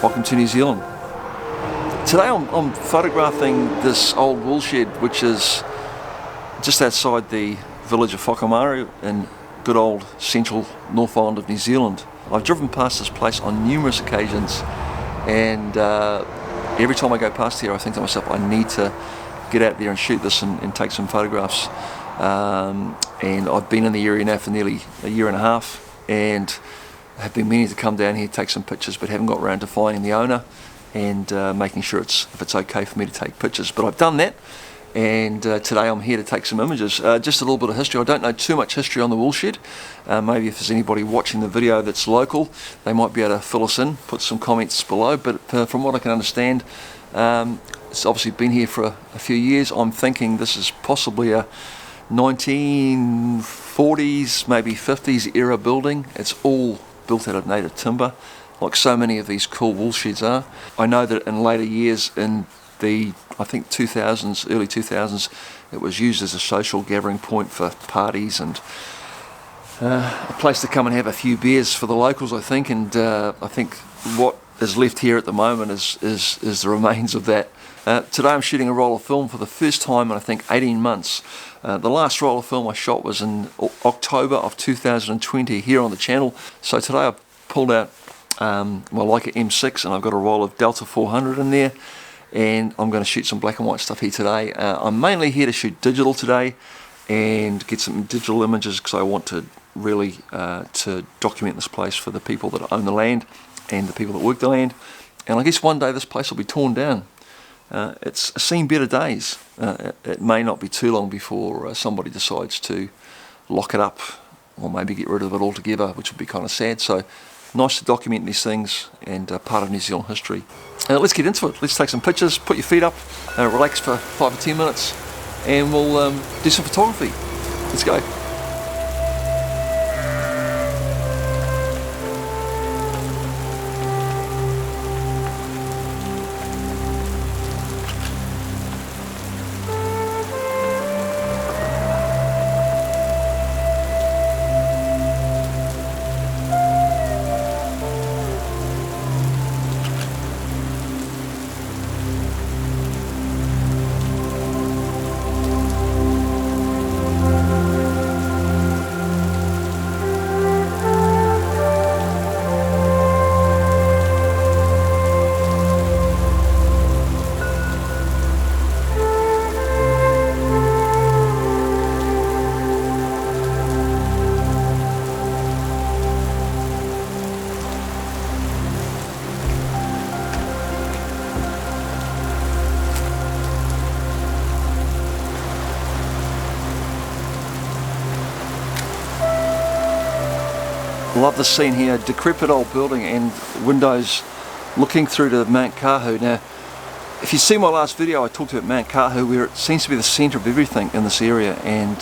Welcome to New Zealand. Today I'm photographing this old woolshed which is just outside the village of Whakamaru in good old central North Island of New Zealand. I've driven past this place on numerous occasions, and every time I go past here I think to myself, I need to get out there and shoot this and take some photographs. And I've been in the area now for nearly a year and a half, and have been meaning to come down here, take some pictures, but haven't got around to finding the owner and making sure if it's okay for me to take pictures. But I've done that, and today I'm here to take some images. Just a little bit of history. I don't know too much history on the woolshed. Maybe if there's anybody watching the video that's local, they might be able to fill us in, put some comments below. But from what I can understand, it's obviously been here for a few years. I'm thinking this is possibly a 1940s, maybe 50s era building. It's all built out of native timber, like so many of these cool woolsheds are. I know that in later years, in the I think 2000s, early 2000s, it was used as a social gathering point for parties and a place to come and have a few beers for the locals, I think. And I think what is left here at the moment is the remains of that. Today I'm shooting a roll of film for the first time in I think 18 months. The last roll of film I shot was in October of 2020 here on the channel. So today I've pulled out my Leica M6 and I've got a roll of Delta 400 in there, and I'm going to shoot some black and white stuff here today. I'm mainly here to shoot digital today and get some digital images because I want to really to document this place for the people that own the land and the people that work the land. And I guess one day this place will be torn down. It's seen better days. It may not be too long before somebody decides to lock it up or maybe get rid of it altogether, which would be kind of sad. So nice to document these things and part of New Zealand history. Let's get into it. Let's take some pictures, put your feet up, relax for 5 or 10 minutes, and we'll do some photography. Let's go. Love the scene here, decrepit old building and windows looking through to Mount Kahu. Now, if you see my last video, I talked about Mount Kahu, where it seems to be the centre of everything in this area, and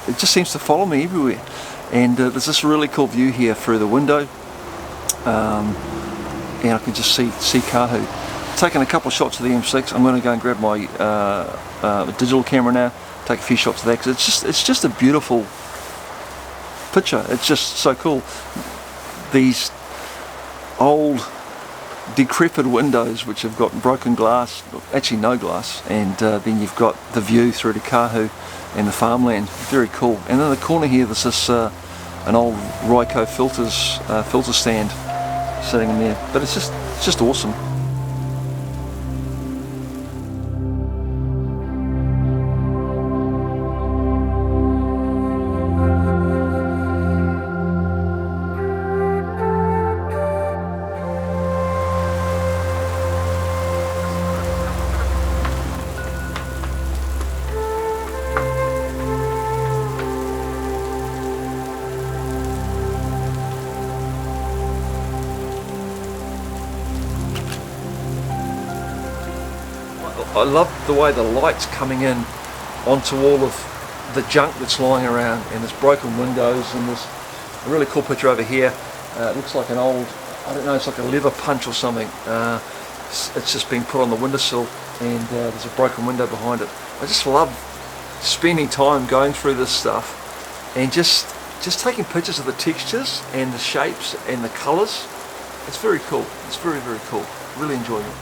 it just seems to follow me everywhere. And there's this really cool view here through the window, and I can just see Kahu. Taking a couple of shots of the M6. I'm going to go and grab my digital camera now, take a few shots of that, because it's just a beautiful picture. It's just so cool. These old decrepit windows which have got broken glass, actually no glass, and then you've got the view through to Kahu and the farmland. Very cool. And in the corner here there's this an old Ryco filter stand sitting in there, but it's just awesome. I love the way the light's coming in onto all of the junk that's lying around, and there's broken windows, and there's a really cool picture over here. It looks like an old, I don't know, it's like a lever punch or something. It's just been put on the windowsill, and there's a broken window behind it. I just love spending time going through this stuff and just taking pictures of the textures and the shapes and the colours. It's very cool. It's very, very cool. Really enjoying it.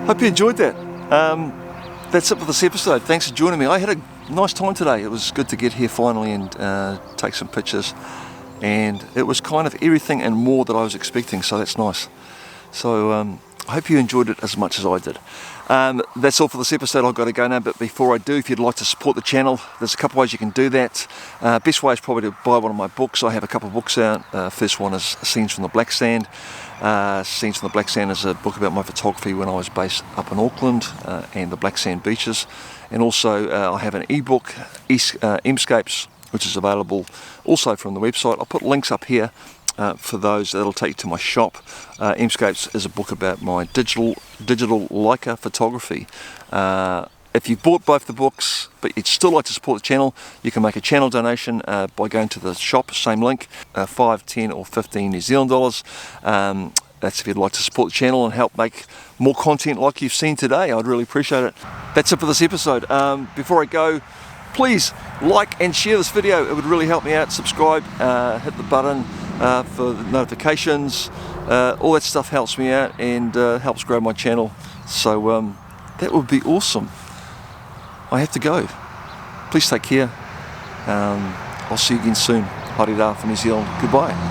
Hope you enjoyed that. That's it for this episode. Thanks for joining me. I had a nice time today. It was good to get here finally and take some pictures. And it was kind of everything and more that I was expecting, so that's nice. So I hope you enjoyed it as much as I did. That's all for this episode. I've got to go now, but before I do, if you'd like to support the channel, there's a couple ways you can do that. Best way is probably to buy one of my books. I have a couple of books out. First one is Scenes from the Black Sand. Scenes from the Black Sand is a book about my photography when I was based up in Auckland and the Black Sand beaches. And also I have an ebook, MSCAPES, which is available also from the website. I'll put links up here for those that'll take you to my shop. MSCAPES is a book about my digital Leica photography. If you've bought both the books but you'd still like to support the channel, you can make a channel donation by going to the shop, same link, 5, 10 or 15 New Zealand dollars. That's if you'd like to support the channel and help make more content like you've seen today. I'd really appreciate it. That's it for this episode. Before I go, please like and share this video. It would really help me out. Subscribe, hit the button for the notifications. All that stuff helps me out and helps grow my channel. So that would be awesome. I have to go. Please take care. I'll see you again soon. Haere rā from New Zealand. Goodbye.